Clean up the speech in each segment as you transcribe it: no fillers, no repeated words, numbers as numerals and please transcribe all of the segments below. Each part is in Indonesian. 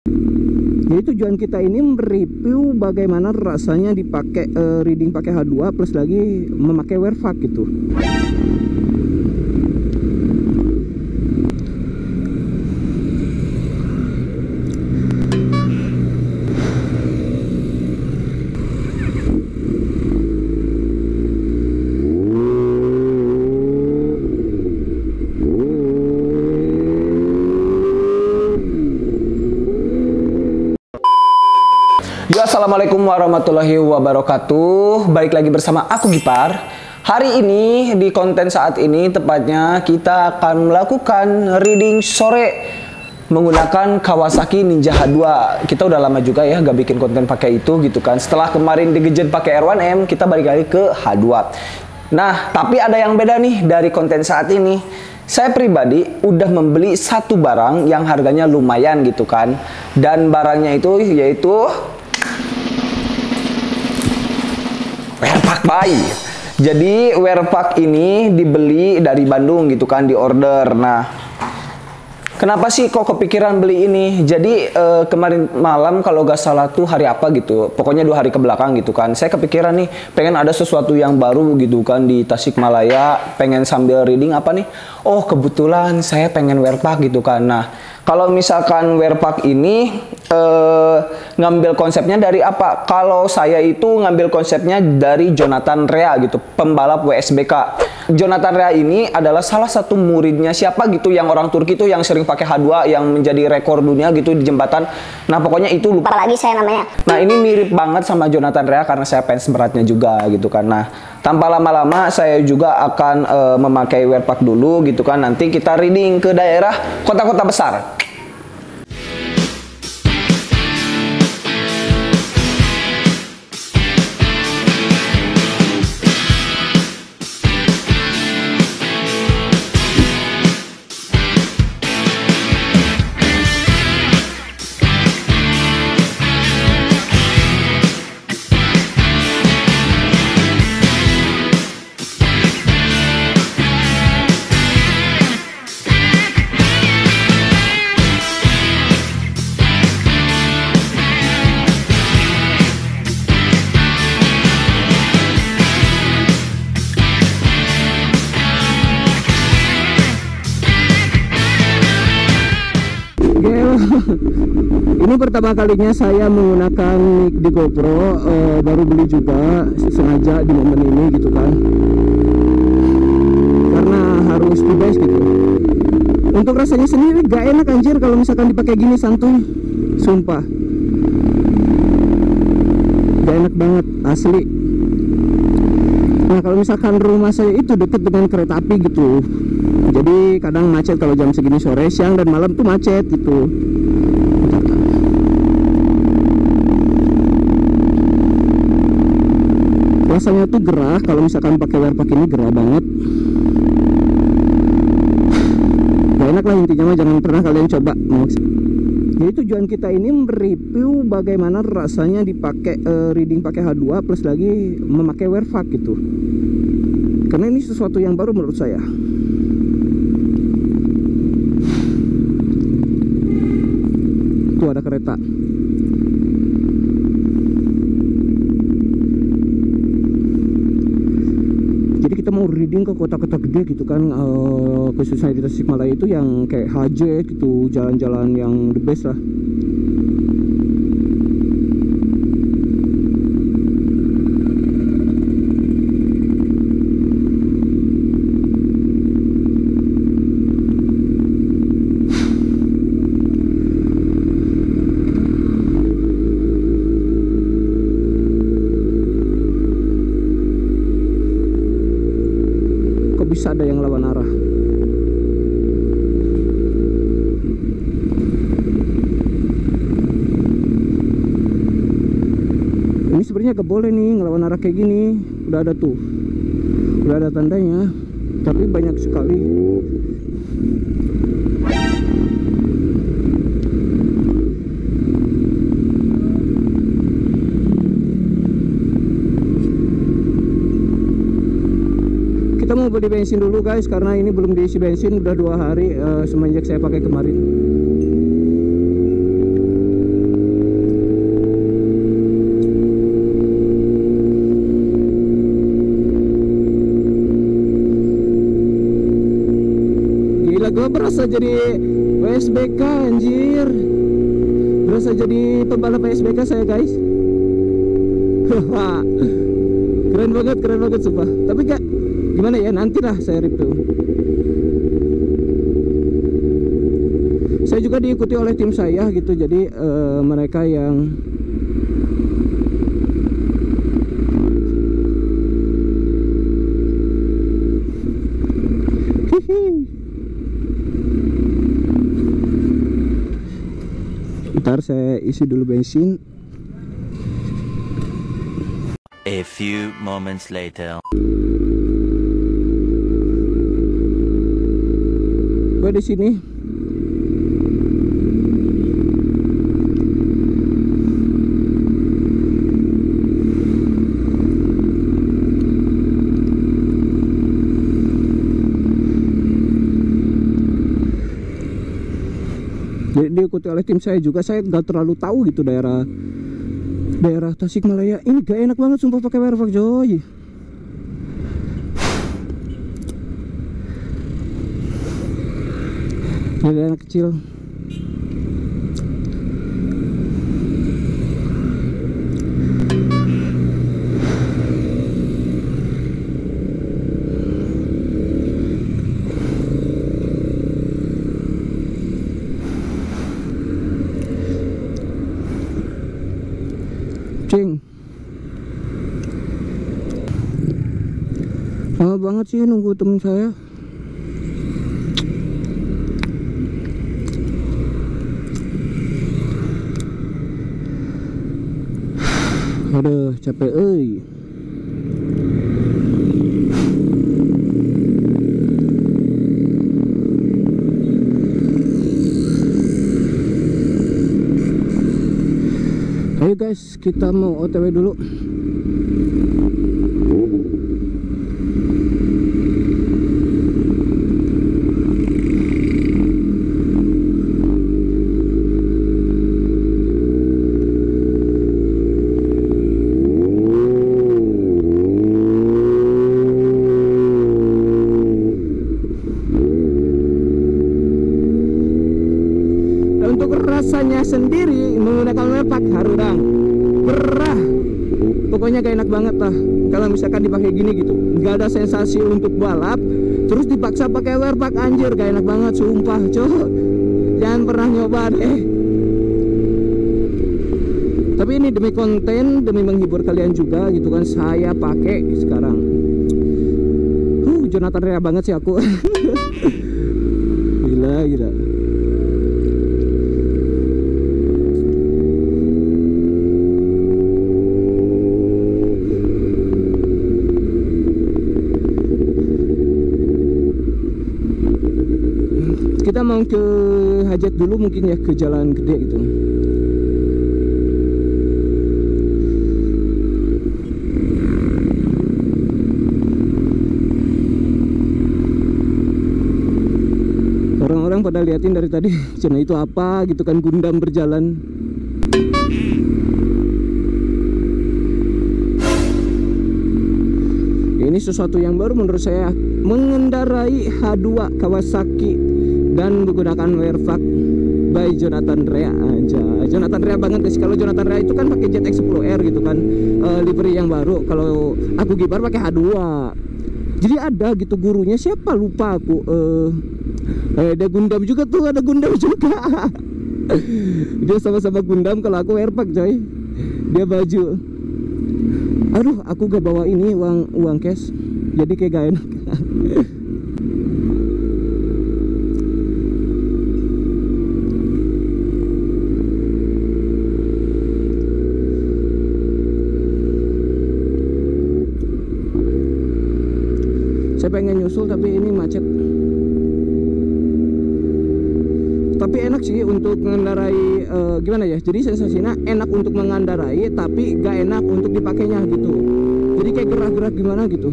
Jadi tujuan kita ini mereview bagaimana rasanya dipakai reading pakai H2 plus lagi memakai wear vac gitu. Ya, assalamualaikum warahmatullahi wabarakatuh. Balik lagi bersama aku Gipar. Hari ini di konten saat ini tepatnya kita akan melakukan reading sore menggunakan Kawasaki Ninja H2. Kita udah lama juga ya gak bikin konten pakai itu gitu kan. Setelah kemarin digejet pakai R1M, kita balik lagi ke H2. Nah, tapi ada yang beda nih dari konten saat ini. Saya pribadi udah membeli satu barang yang harganya lumayan gitu kan. Dan barangnya itu yaitu wear vac bayi. Jadi wear vac ini dibeli dari Bandung gitu kan, di order. Nah, kenapa sih kok kepikiran beli ini? Jadi kemarin malam kalau gak salah tuh hari apa gitu, pokoknya 2 hari ke belakang gitu kan, saya kepikiran nih pengen ada sesuatu yang baru gitu kan di Tasikmalaya, pengen sambil reading apa nih? Oh, kebetulan saya pengen wear vac gitu kan. Nah, kalau misalkan wear vac ini ngambil konsepnya dari apa? Kalau saya itu ngambil konsepnya dari Jonathan Rea gitu, pembalap WSBK. Jonathan Rea ini adalah salah satu muridnya siapa gitu, yang orang Turki tuh yang sering pakai H2 yang menjadi rekor dunia gitu di jembatan. Nah, pokoknya itu lupa lagi saya namanya. Nah, ini mirip banget sama Jonathan Rea karena saya fans beratnya juga gitu kan. Nah, tanpa lama-lama saya juga akan memakai wear vac dulu gitu kan. Nanti kita reading ke daerah kota-kota besar. Ini pertama kalinya saya menggunakan mic di GoPro, baru beli juga sengaja di momen ini gitu kan, karena harus di base gitu. Untuk rasanya sendiri gak enak anjir kalau misalkan dipakai gini santuy, sumpah gak enak banget asli. Nah, kalau misalkan rumah saya itu deket dengan kereta api gitu, jadi kadang macet kalau jam segini sore, siang dan malam tuh macet gitu. Rasanya tuh gerah, kalau misalkan pakai wear vac ini gerah banget. Gak enak lah intinya mah, jangan pernah kalian coba. Jadi tujuan kita ini mereview bagaimana rasanya dipakai reading pakai H2 plus lagi memakai wear vac gitu. Karena ini sesuatu yang baru menurut saya. Tuh ada kereta. Jadi kita mau reading ke kota-kota gede gitu kan, khususnya di Tasikmalaya itu yang kayak HJ gitu, jalan-jalan yang the best lah. Bisa ada yang lawan arah. Ini sebenarnya gak boleh nih ngelawan arah kayak gini. Udah ada tuh, udah ada tandanya, tapi banyak sekali. Kita mau beli bensin dulu guys, karena ini belum diisi bensin udah 2 hari semenjak saya pakai kemarin. berasa jadi WSBK anjir. Berasa jadi pembalap WSBK saya guys. Keren banget sumpah. Tapi gak gimana ya, nantilah saya review. Saya juga diikuti oleh tim saya gitu. Jadi mereka yang Ntar saya isi dulu bensin. A few moments later. Gue di sini. Jadi diikuti oleh tim saya juga. Saya nggak terlalu tahu gitu daerah Tasikmalaya. Ini gak enak banget sumpah pakai Werfak coy. Jadi anak kecil. Cing, lama banget sih nunggu temen saya. Aduh, capek euy. Ayo guys, kita mau OTW dulu. Untuk rasanya sendiri menggunakan Werfak harudang perah, pokoknya gak enak banget lah kalau misalkan dipakai gini gitu. Gak ada sensasi untuk balap terus dipaksa pakai Werfak, anjir gak enak banget sumpah cowok. Jangan pernah nyoba deh. Tapi ini demi konten, demi menghibur kalian juga gitu kan, saya pakai sekarang. Jonathan Rea banget sih aku. Gila. Kita mau ke hajat dulu mungkin ya, ke jalan gede gitu. Orang-orang pada liatin dari tadi, cina itu apa gitu kan, Gundam berjalan. Ini sesuatu yang baru menurut saya, mengendarai H2 Kawasaki dan menggunakan Werfak by Jonathan Rea aja. Jonathan Rea banget guys. Kalau Jonathan Rea itu kan pakai ZX10R gitu kan, livery yang baru. Kalau aku Gibar pakai H2. Jadi ada gitu gurunya, siapa lupa aku. Ada Gundam juga tuh, ada Gundam juga. Dia sama-sama Gundam, kalau aku Werfak coy. Dia baju. Aduh, aku gak bawa ini uang cash. Jadi kayak gak enak. Saya pengen nyusul tapi ini macet. Tapi enak sih untuk mengendarai, gimana ya, jadi sensasinya enak untuk mengendarai tapi gak enak untuk dipakainya gitu. Jadi kayak gerak-gerak gimana gitu.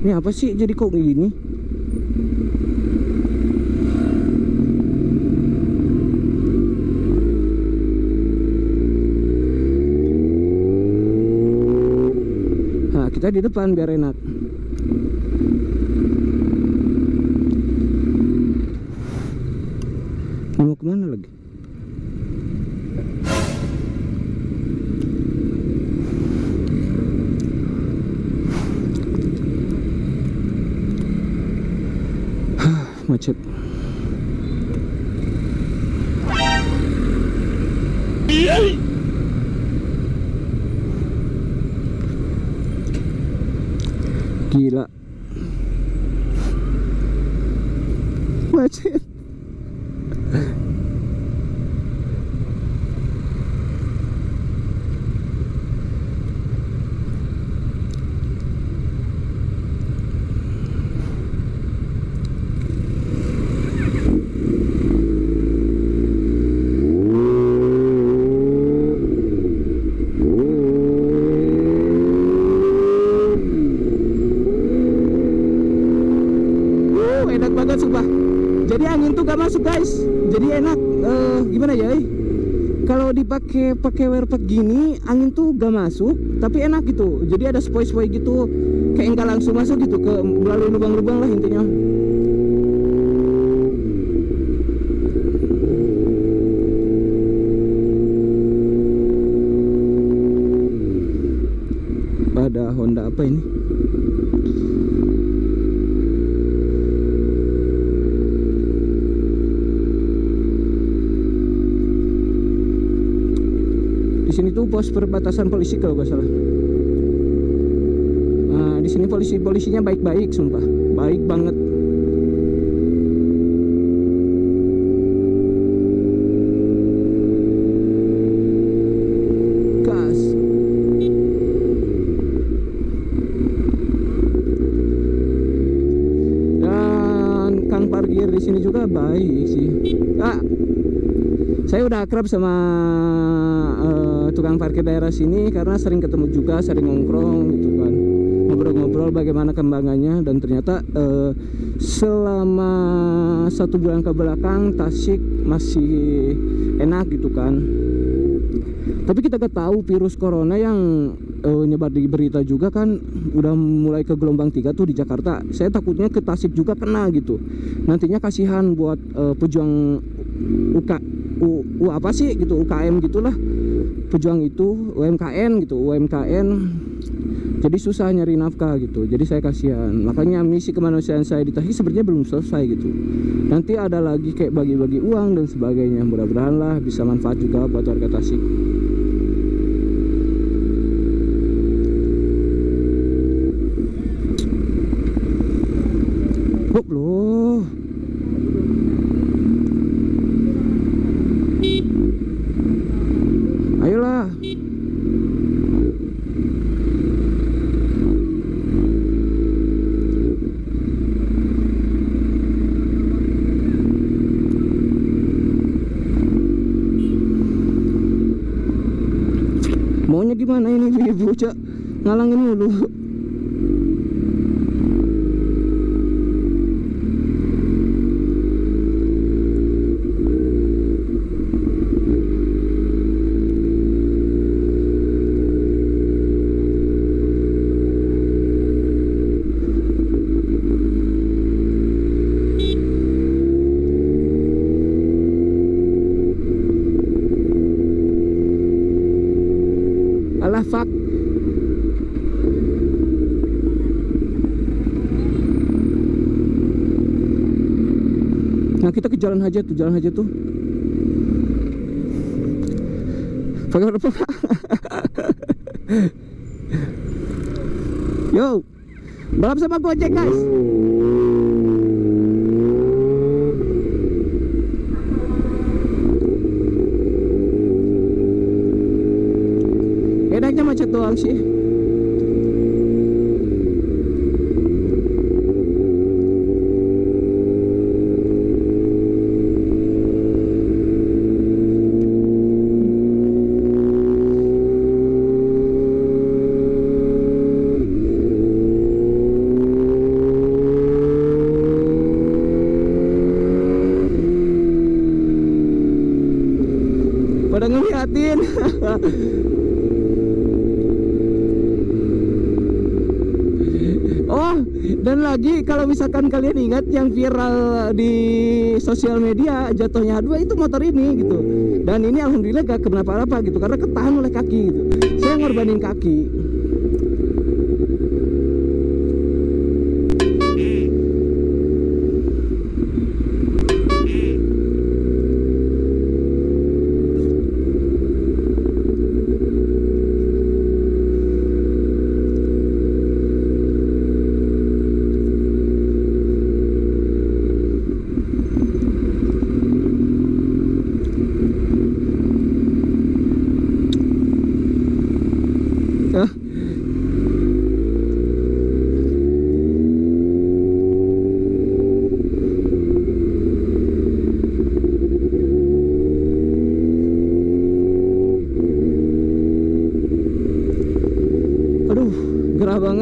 Ini apa sih, jadi kok gini? Nah, kita di depan biar enak. macet. Gila. Macet. Enak banget sumpah. Jadi angin tuh gak masuk guys. Jadi enak. Gimana ya? Kalau pakai wearpack gini, angin tuh gak masuk, tapi enak gitu. Jadi ada spoi-spoi gitu, kayak enggak langsung masuk gitu ke melalui lubang-lubang lah intinya. Ada Honda apa ini? Di sini tuh pos perbatasan polisi kalau nggak salah. Nah, di sini polisinya baik-baik, sumpah, baik banget. Gas. Dan kang parkir di sini juga baik sih. Saya udah akrab sama tukang parkir daerah sini karena sering ketemu juga, sering nongkrong gitu kan, ngobrol-ngobrol bagaimana kembangannya. Dan ternyata selama 1 bulan ke belakang Tasik masih enak gitu kan. Tapi kita gak tahu virus corona yang nyebar di berita juga kan udah mulai ke gelombang 3 tuh di Jakarta. Saya takutnya ke Tasik juga kena gitu. Nantinya kasihan buat pejuang apa sih gitu, UKM gitulah, pejuang itu UMKM gitu, UMKM. Jadi susah nyari nafkah gitu. Jadi saya kasihan. Makanya misi kemanusiaan saya di Tasik sebenarnya belum selesai gitu. Nanti ada lagi kayak bagi-bagi uang dan sebagainya. Mudah-mudahan lah bisa manfaat juga buat warga Tasik. Loh. Ayolah. Maunya gimana ini bocah ngalangin mulu. Alah fuck. Nah kita ke jalan Hajat tuh. Pakai apa? Yo, balap sama Gojek guys. Enaknya macet doang sih. Pada ngeliatin. Oh, dan lagi kalau misalkan kalian ingat yang viral di sosial media jatuhnya dua itu motor ini gitu. Dan ini alhamdulillah gak kenapa-napa gitu karena ketahan oleh kaki gitu. Saya ngorbanin kaki.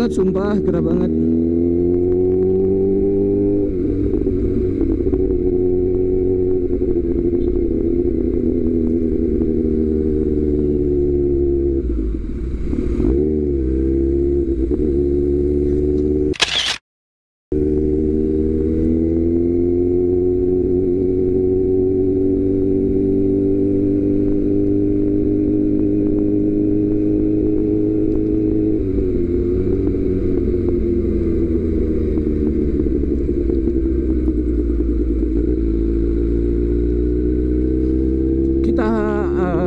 banget, sumpah gerah banget.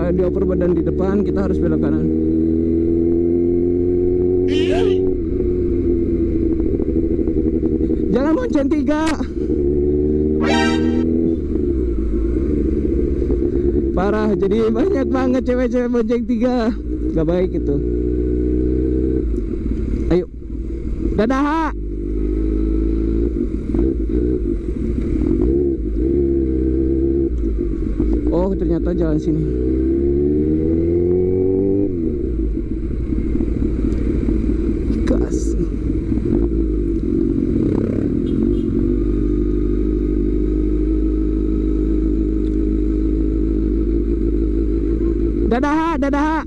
Dioper badan di depan, kita harus belok kanan. Jangan bonceng 3. Parah, jadi banyak banget cewek-cewek bonceng 3. Gak baik itu. Ayo. Dadah. Oh, ternyata jalan sini. Gas. Dadah.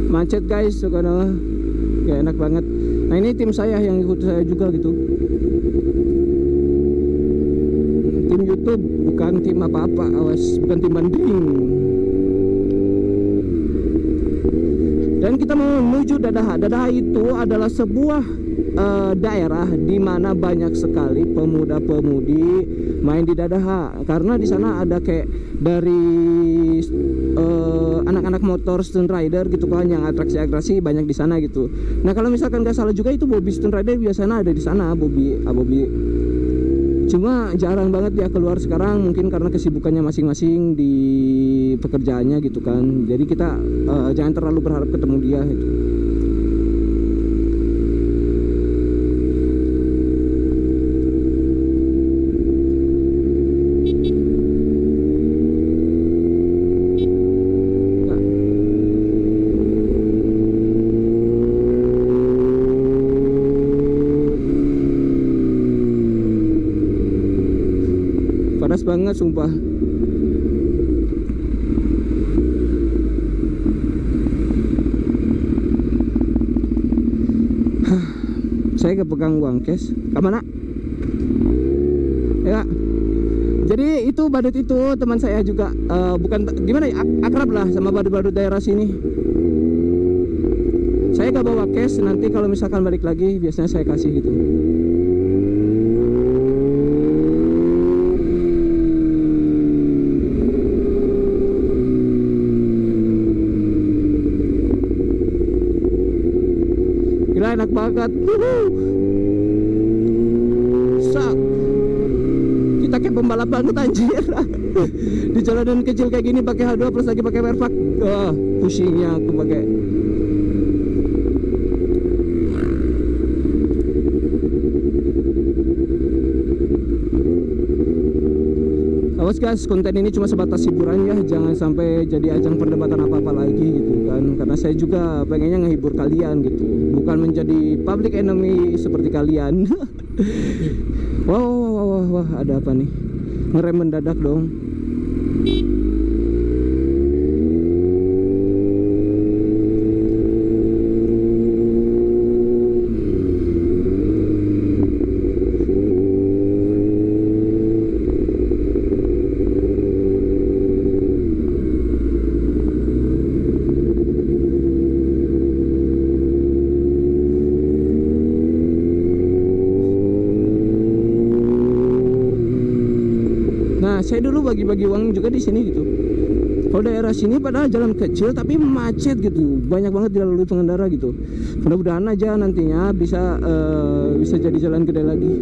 Macet guys, karena gak enak banget. Nah, ini tim saya yang ikut saya juga gitu. Tim YouTube, bukan tim apa-apa, awas, bukan tim banding. Dan kita mau menuju Dadaha. Dadaha itu adalah sebuah daerah di mana banyak sekali pemuda-pemudi main di Dadaha. Karena di sana ada kayak dari anak-anak motor stunt rider gitu kan, yang atraksi-atraksi banyak di sana gitu. Nah, kalau misalkan nggak salah juga itu Bobby stunt rider biasanya ada di sana, Bobby. Cuma jarang banget dia keluar sekarang, mungkin karena kesibukannya masing-masing di pekerjaannya gitu kan. Jadi kita jangan terlalu berharap ketemu dia gitu. Panas banget sumpah. Saya kepegang uang cash. Kemana? Ya. Jadi itu badut itu teman saya juga, bukan gimana ya, akrab lah sama badut-badut daerah sini. Saya gak bawa cash, nanti kalau misalkan balik lagi biasanya saya kasih gitu. Gila, enak banget. Sak. Kita kayak pembalap banget anjir. Di jalanan kecil kayak gini pakai H2 plus lagi pakai Werfak. Pusingnya aku pakai. Awas guys, konten ini cuma sebatas hiburan ya, jangan sampai jadi ajang perdebatan apa-apa lagi gitu kan. Karena saya juga pengennya ngehibur kalian gitu, bukan menjadi public enemy seperti kalian. Wah, ada apa nih? Ngerem mendadak dong. Saya dulu bagi-bagi uang juga di sini gitu. Kalau daerah sini padahal jalan kecil tapi macet gitu, banyak banget dilalui pengendara gitu. Mudah-mudahan aja nantinya bisa jadi jalan gede lagi.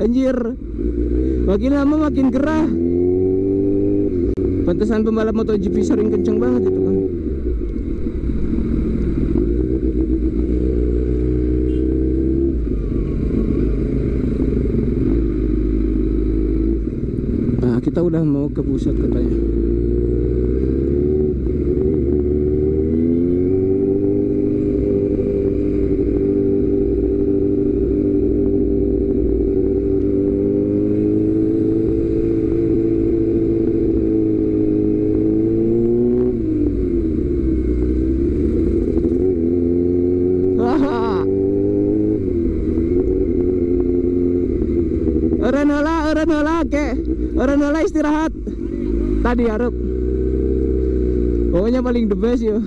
anjir. Makin lama makin gerah. Pantesan pembalap MotoGP sering kenceng banget itu kan. Nah, kita udah mau ke pusat katanya. Orang istirahat tadi harap pokoknya paling the best yo.